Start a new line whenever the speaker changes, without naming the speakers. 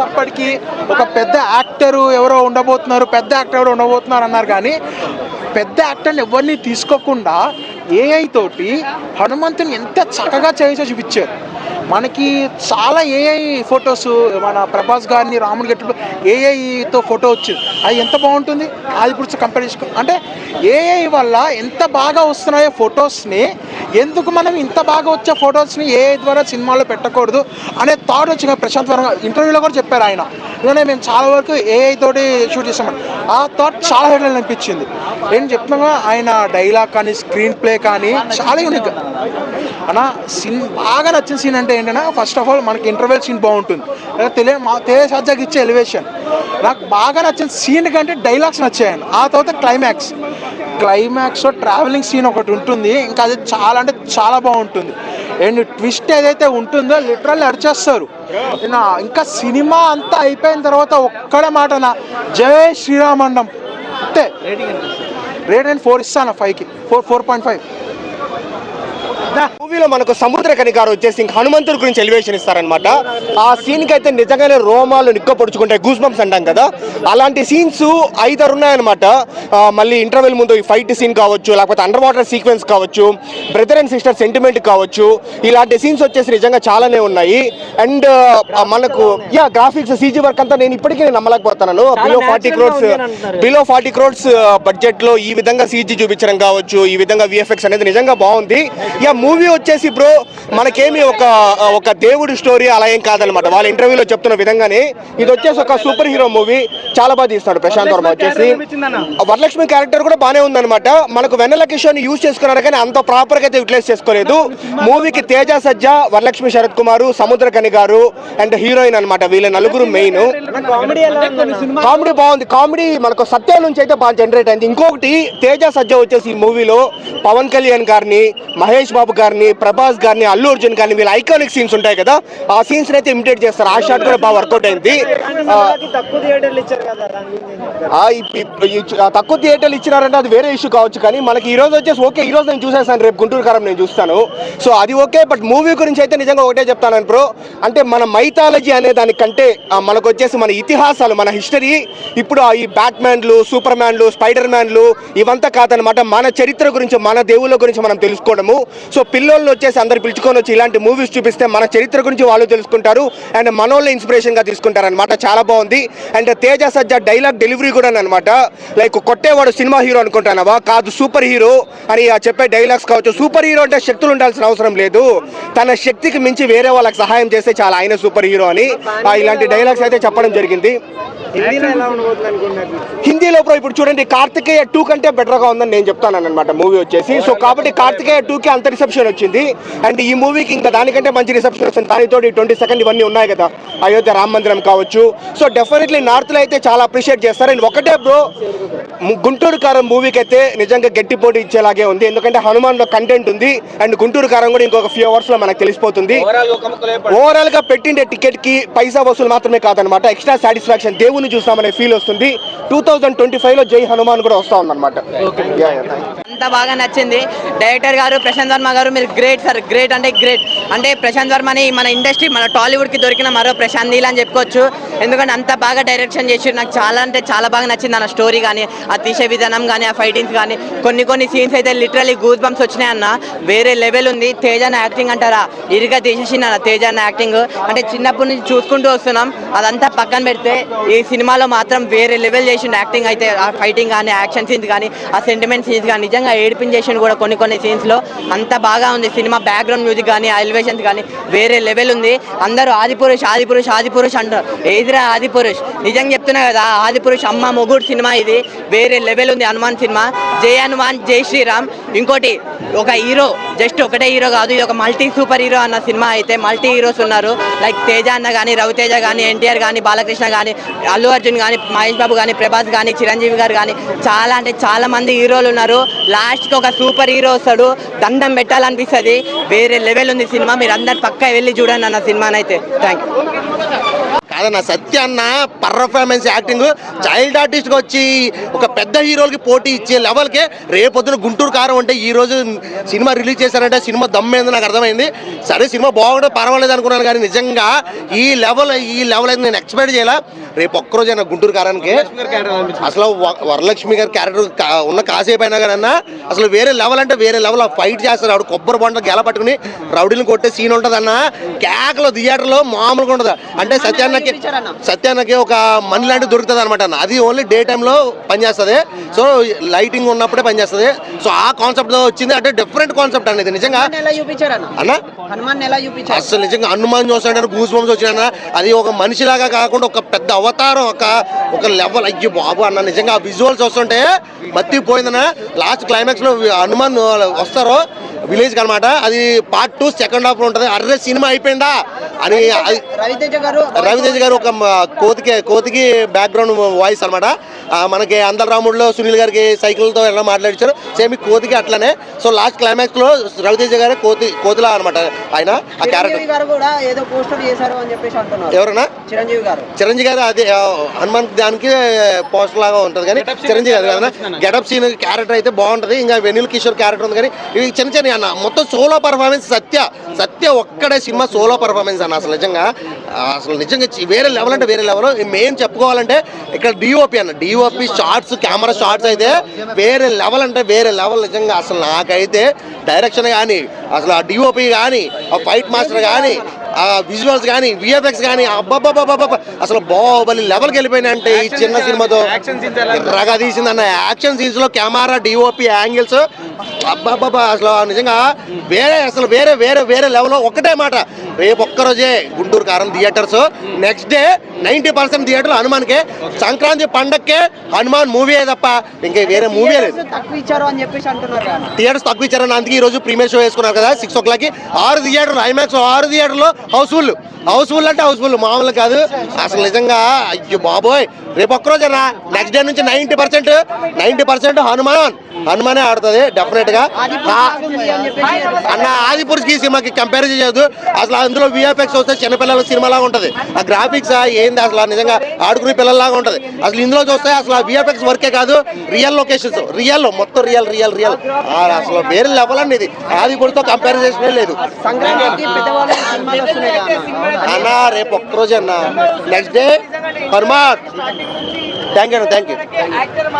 అప్పటికి ఒక పెద్ద యాక్టర్ ఎవరో ఉండబోతున్నారు, పెద్ద యాక్టర్ ఎవరో ఉండబోతున్నారు అన్నారు. కానీ పెద్ద యాక్టర్ని ఎవరిని తీసుకోకుండా ఏఐ తోటి హనుమంతుని ఎంత చక్కగా చేసో చూపించారు. మనకి చాలా ఏఐ ఫొటోస్, మన ప్రభాస్ గారిని రాముడి గట్టు ఏఐతో ఫోటో వచ్చింది, అది ఎంత బాగుంటుంది. అది ఇప్పుడు కంపేర్ చేసుకో అంటే ఏఐ వల్ల ఎంత బాగా వస్తున్నాయో ఫొటోస్ని, ఎందుకు మనం ఇంత బాగా వచ్చే ఫొటోస్ని ఏఐ ద్వారా సినిమాలో పెట్టకూడదు అనే థాట్ వచ్చిన ప్రశాంత్ వర్మ ఇంటర్వ్యూలో కూడా చెప్పారు ఆయన. ఎందుకంటే మేము చాలా వరకు ఏఐ తోటి షూట్ చేస్తామని, ఆ థాట్ చాలా హెడ్లైన్ అనిపించింది. ఏం చెప్తున్నా ఆయన డైలాగ్ కానీ స్క్రీన్ ప్లే కానీ చాలా యూనిక్ అన్న. సీన్ బాగా నచ్చిన సీన్ అంటే ఏంటంటే, ఫస్ట్ ఆఫ్ ఆల్ మనకి ఇంటర్వెల్ సీన్ బాగుంటుంది, తెలియ సజ్జాకి ఇచ్చే ఎలివేషన్. నాకు బాగా నచ్చిన సీన్ కంటే డైలాగ్స్ నచ్చాయండి. ఆ తర్వాత క్లైమాక్స్లో ట్రావెలింగ్ సీన్ ఒకటి ఉంటుంది, ఇంకా అది చాలా అంటే చాలా బాగుంటుంది. అండ్ ట్విస్ట్ ఏదైతే ఉంటుందో లిటరల్లీ అరిచేస్తారు. ఇంకా సినిమా అంతా అయిపోయిన తర్వాత ఒక్కడే మాటనా, జై శ్రీరామ్ అండం అంతే. రేట్ 4 ఇస్తాను, 5కి 4.5.
మూవీలో మనకు సముద్రకని గారు వచ్చేసి హనుమంతుడి గురించి ఎలివేషన్ ఇస్తారనమాట. ఆ సీన్కి అయితే నిజంగానే రోమాలు నిక్కపొడుచుకుంటాయి, గూస్ బంప్స్ అంటాం కదా, అలాంటి సీన్స్ 5 ఉన్నాయన్నమాట. మళ్ళీ ఇంటర్వెల్ ముందు ఈ ఫైట్ సీన్ కావచ్చు, లేకపోతే అండర్ వాటర్ సీక్వెన్స్ కావచ్చు, బ్రదర్ అండ్ సిస్టర్ సెంటిమెంట్ కావచ్చు, ఇలాంటి సీన్స్ వచ్చేసి నిజంగా చాలానే ఉన్నాయి. అండ్ మనకు గ్రాఫిక్స్ సీజీ వర్క్ అంతా నేను ఇప్పటికీ నమ్మలేకపోతున్నాను. బిలో 40 crores బడ్జెట్ లో ఈ విధంగా సీజీ చూపించడం కావచ్చు, ఈ విధంగా విఎఫ్ఎక్స్ అనేది నిజంగా బాగుంది. మూవీ వచ్చేసి బ్రో మనకేమి ఒక దేవుడి స్టోరీ అలా ఏం కాదనమాట. వాళ్ళ ఇంటర్వ్యూలో చెప్తున్న విధంగానే ఇది వచ్చేసి ఒక సూపర్ హీరో మూవీ. చాలా బాగా తీస్తాడు ప్రశాంత్ వర్మ వచ్చేసి. వరలక్ష్మి క్యారెక్టర్ కూడా బాగానే ఉందన్నమాట. మనకు వెన్నెల కిషోర్ని యూజ్ చేసుకున్నారు కానీ అంత ప్రాపర్గా అయితే యూటిలైజ్ చేసుకోలేదు. మూవీకి తేజ సజ్జా, వరలక్ష్మి శరత్ కుమార్, సముద్రకని గారు అండ్ హీరోయిన్ అనమాట, వీళ్ళ నలుగురు మెయిన్. కామెడీ బాగుంది. కామెడీ మనకు సత్యం నుంచి అయితే బాగా జనరేట్ అయింది. ఇంకొకటి తేజ సజ్జా వచ్చేసి ఈ మూవీలో పవన్ కళ్యాణ్ గారిని, మహేష్ బాబు గారిని, ప్రభాస్ గారిని, అల్లు అర్జున్ గారిని, వీళ్ళ ఐకానిక్ సీన్స్ ఉంటాయి కదా, ఆ సీన్స్ అయితే ఇమిటేట్ చేస్తారు. ఆ షాట్ కూడా బాగా వర్కౌట్ అయింది. తక్కువ థియేటర్లు ఇచ్చినారంటే అది వేరే ఇష్యూ కావచ్చు, కానీ మనకి ఈ రోజు వచ్చేసి ఓకే, ఈ రోజు నేను చూసేసాను, రేపు గుంటూరు కారం నేను చూస్తాను, సో అది ఓకే. బట్ మూవీ గురించి అయితే నిజంగా ఒకటే చెప్తాను బ్రో, అంటే మన మైథాలజీ అనే దానికంటే మనకు వచ్చేసి మన ఇతిహాసాలు, మన హిస్టరీ ఇప్పుడు ఈ బ్యాట్మ్యాన్లు, సూపర్ మ్యాన్లు, స్పైడర్ మ్యాన్లు ఇవంతా కాదనమాట. మన చరిత్ర గురించి, మన దేవుళ్ళ గురించి మనం తెలుసుకోవడము. సో పిల్లలు వచ్చేసి అందరు పిలుచుకొని వచ్చి ఇలాంటి మూవీస్ చూపిస్తే మన చరిత్ర గురించి వాళ్ళు తెలుసుకుంటారు అండ్ మనోళ్ళ ఇన్స్పిరేషన్గా తీసుకుంటారు అనమాట. చాలా బాగుంది. And Teja Sajja dialogue delivery కూడా అనమాట, లైక్ కొట్టేవాడు సినిమా హీరో అనుకుంటానవా, కాదు సూపర్ హీరో అని చెప్పే డైలాగ్స్ కావచ్చు. సూపర్ హీరో అంటే శక్తులు ఉండాల్సిన అవసరం లేదు, తన శక్తికి మించి వేరే వాళ్ళకి సహాయం చేస్తే చాలా ఆయన సూపర్ హీరో అని ఇలాంటి డైలాగ్స్ అయితే చెప్పడం జరిగింది. హిందీలో ఇప్పుడు చూడండి, కార్తికేయ 2 కంటే బెటర్గా ఉందని నేను చెప్తాను అనమాట మూవీ వచ్చేసి. సో కాబట్టి కార్తికేయ 2కి అంత రిసెప్షన్ వచ్చింది అండ్ ఈ మూవీకి ఇంకా దానికంటే మంచి రిసెప్షన్ వచ్చింది. దానితో 22nd ఇవన్నీ ఉన్నాయి కదా, అయోధ్య రామ మందిరం కావచ్చు. సో డెఫినెట్లీ నార్త్లో అయితే చాలా అప్రిషియేట్ చేస్తారు. అండ్ ఒకటే బ్రో, గుంటూరు కారం మూవీకి అయితే నిజంగా గట్టి పోటీ ఇచ్చేలాగే ఉంది, ఎందుకంటే హనుమాన్లో కంటెంట్ ఉంది అండ్ గుంటూరు కారం కూడా ఇంకొక ఫ్యూ అవర్స్లో మనకు తెలిసిపోతుంది. ఓవరాల్ గా పెట్టిండే టికెట్ కి పైసా వసూలు మాత్రమే కాదనమాట, ఎక్స్ట్రా సాటిస్ఫాక్షన్, దేవుని చూస్తామనే ఫీల్ వస్తుంది. 2025లో జై హనుమాన్ కూడా వస్తా ఉందన్నమాట.
అంత బాగా నచ్చింది. డైరెక్టర్ గారు ప్రశాంత్ వర్మ గారు, మీరు గ్రేట్ సార్, గ్రేట్ అంటే గ్రేట్. అంటే ప్రశాంత్ వర్మని మన ఇండస్ట్రీ, మన టాలీవుడ్కి దొరికిన మరో ప్రశాంత్ నీల్ అని చెప్పుకోవచ్చు. ఎందుకంటే అంత బాగా డైరెక్షన్ చేసి నాకు చాలా అంటే చాలా బాగా నచ్చింది. అన్న స్టోరీ కానీ, ఆ తీసే విధానం కానీ, ఆ ఫైటింగ్స్ కానీ, కొన్ని సీన్స్ అయితే లిటరలీ గూస్ బంప్స్ వచ్చినాయి అన్న, వేరే లెవెల్ ఉంది. తేజ అన్న యాక్టింగ్ అంటారా, ఇరుగా తీసేసింది అన్న తేజ అన్న యాక్టింగ్. అంటే చిన్నప్పటి నుంచి చూసుకుంటూ వస్తున్నాం, అదంతా పక్కన పెడితే ఈ సినిమాలో మాత్రం వేరే లెవెల్ చేసిండు యాక్టింగ్ అయితే. ఆ ఫైటింగ్ కానీ, యాక్షన్ సీన్స్ కానీ, ఆ సెంటిమెంట్ సీన్స్ కానీ నిజంగా ఏడిపించేసిండు కూడా కొన్ని సీన్స్లో. అంత బాగా ఉంది సినిమా. బ్యాక్గ్రౌండ్ మ్యూజిక్ కానీ, ఎలివేషన్స్ కానీ వేరే లెవెల్ ఉంది. అందరూ ఆదిపురుష్ అంటారు, ఏదిరా ఆదిపురుష్, నిజంగా చెప్తున్నా కదా, ఆదిపురుష్ అమ్మ మొగుడు సినిమా ఇది, వేరే లెవెల్ ఉంది హనుమాన్ సినిమా. జై హనుమాన్, జై శ్రీరామ్. ఇంకోటి, ఒక హీరో, జస్ట్ ఒకటే హీరో కాదు, ఇది ఒక మల్టీ సూపర్ హీరో అన్న సినిమా అయితే. మల్టీ హీరోస్ ఉన్నారు, లైక్ తేజ అన్న కానీ, రవితేజ కానీ, ఎన్టీఆర్ కానీ, బాలకృష్ణ కానీ, అల్లు అర్జున్ కానీ, మహేష్ బాబు కానీ, ప్రభాస్ కానీ, చిరంజీవి గారు కానీ, చాలా అంటే చాలా మంది హీరోలు ఉన్నారు. లాస్ట్కి ఒక సూపర్ హీరో వస్తాడు, దండం పెట్టాలనిపిస్తుంది. వేరే లెవెల్ ఉంది సినిమా, మీరు అందరు పక్కా వెళ్ళి చూడండి అన్న సినిమానైతే. Thank you.
కాదన్న సత్య అన్న పర్ఫార్మెన్స్ యాక్టింగ్ చైల్డ్ ఆర్టిస్ట్గా వచ్చి ఒక పెద్ద హీరోలకి పోటీ ఇచ్చే లెవెల్కి రేపొద్దున గుంటూరు కారం అంటే ఈ రోజు సినిమా రిలీజ్ చేశారంటే సినిమా దమ్మేంది నాకు అర్థమైంది. సరే సినిమా బాగుంటే పర్వాలేదు అనుకున్నాను కానీ నిజంగా ఈ లెవెల్ అయితే నేను ఎక్స్పెక్ట్ చేయాల. రేపు ఒక్కరోజు అయినా గుంటూరు కారానికి అసలు వరలక్ష్మి గారి క్యారెక్టర్ ఉన్న కాసేపు అయినా కానీ అన్న అసలు వేరే లెవెల్ అంటే వేరే లెవెల్ ఫైట్ చేస్తారు. ఆవిడ కొబ్బరి బొండ గెల పట్టుకుని రౌడీని కొట్టే సీన్ ఉంటుంది అన్న. కేకలు థియేటర్లో మామూలుగా ఉండదు. అంటే సత్యాన్నకి ఒక మనీ లాంటివి దొరుకుతుంది అనమాట అన్న. అది ఓన్లీ డే టైంలో పనిచేస్తుంది. సో లైటింగ్ ఉన్నప్పుడే పనిచేస్తుంది. సో ఆ కాన్సెప్ట్ వచ్చింది అంటే డిఫరెంట్ కాన్సెప్ట్ అనేది నిజంగా అన్న. అసలు నిజంగా హనుమాన్ చూస్తాడు గూస్ బంప్స్ వచ్చిన అది ఒక మనిషిలాగా కాకుండా ఒక పెద్ద అవతారం ఒక లెవెల్. అయ్యో బాబు అన్న నిజంగా ఆ విజువల్స్ వస్తుంటే మత్తిపోయిందన్న. లాస్ట్ క్లైమాక్స్ లో హనుమాన్ వస్తారు విలేజ్ అనమాట. అది పార్ట్ 2 సెకండ్ హాఫ్ లో ఉంటుంది. అర్రే సినిమా అయిపోయిందా అని రవితేజ గారు ఒక కోతికి బ్యాక్గ్రౌండ్ వాయిస్ అనమాట. మనకి అందల రాముడిలో సునీల్ గారికి సైకిల్తో ఎలా మాట్లాడించారు సేమ్ ఈ కోతికి అట్లనే. సో లాస్ట్ క్లైమాక్స్ లో రవితేజ గారు కోతిలా అనమాట ఆయన ఆ క్యారెక్టర్. ఎవరన్నా చిరంజీవి గారు అదే హనుమాన్ దానికి పోస్టర్ లాగా ఉంటుంది కానీ చిరంజీవి గారు కదా గెటప్ సీన్ క్యారెక్టర్ అయితే బాగుంటుంది. ఇంకా వెనిల్ కిషోర్ క్యారెక్టర్ ఉంది కానీ ఇవి చిన్న అన్న మొత్తం సోలో పర్ఫార్మెన్స్ సత్య ఒక్కడే సినిమా సోలో పర్ఫార్మెన్స్ అన్న. అసలు నిజంగా వేరే లెవెల్ అంటే వేరే లెవెల్. మెయిన్ చెప్పుకోవాలంటే ఇక్కడ డిఓపి అన్న డిఓపి షార్ట్స్ కెమెరా షార్ట్స్ అయితే వేరే లెవెల్ అంటే వేరే లెవెల్. నిజంగా అసలు నాకైతే డైరెక్షన్ కానీ అసలు ఆ డిఓపి కానీ ఆ ఫైట్ మాస్టర్ కానీ ఆ విజువల్స్ కానీ విఎఫ్ఎక్స్ కానీ అబ్బాబ్బాబ్బా అసలు బాహుబలి లెవెల్కి వెళ్ళిపోయినా అంటే ఈ చిన్న సినిమాతో రగా తీసిందన్న. యాక్షన్ సీన్స్ లో కెమెరా డిఓపి యాంగిల్స్ అబ్బాబ్బా అసలు నిజంగా వేరే లెవెల్. ఒకటే మాట రేపు ఒక్కరోజే గుంటూరు కారం థియేటర్స్ నెక్స్ట్ డే 90% థియేటర్లు హనుమాన్కే. సంక్రాంతి పండక్కే హనుమాన్ మూవీ తప్ప ఇంకా వేరే మూవీ లేదు. థియేటర్స్ తక్కువ ఇచ్చారని అందుకే ఈ రోజు ప్రీమియర్ షో వేసుకున్నారు కదా 6 o'clock 6 థియేటర్లు ఐమాక్స్ 6 థియేటర్లో హౌస్ఫుల్ అంటే హౌస్ఫుల్ మామూలు కాదు అసలు నిజంగా. అయ్యో బాబోయ్ రేపు ఒక్కరోజేనా నెక్స్ట్ డే నుంచి 90% హనుమానే ఆడుతుంది డెఫినెట్ గా అన్న. ఆదిపురుషుకి ఈ సినిమాకి కంపారిజన్ చేయదు అసలు. అందులో విఎఫ్ఎక్స్ వస్తే చిన్నపిల్లల సినిమాలాగా ఉంటుంది. ఆ గ్రాఫిక్స్ ఏంది అసలు నిజంగా ఆడుకునే పిల్లల్లాగా ఉంటుంది. అసలు ఇందులో చూస్తే అసలు విఎఫ్ఎక్స్ వర్కే కాదు రియల్ లొకేషన్స్ మొత్తం రియల్ అసలు వేరే లెవెల్ అండి ఇది. ఆదిపురుషుతో కంపారిజన్ లేదు అన్న. రేపు ఒక్కరోజు అన్న next day Hanuman. Thank you.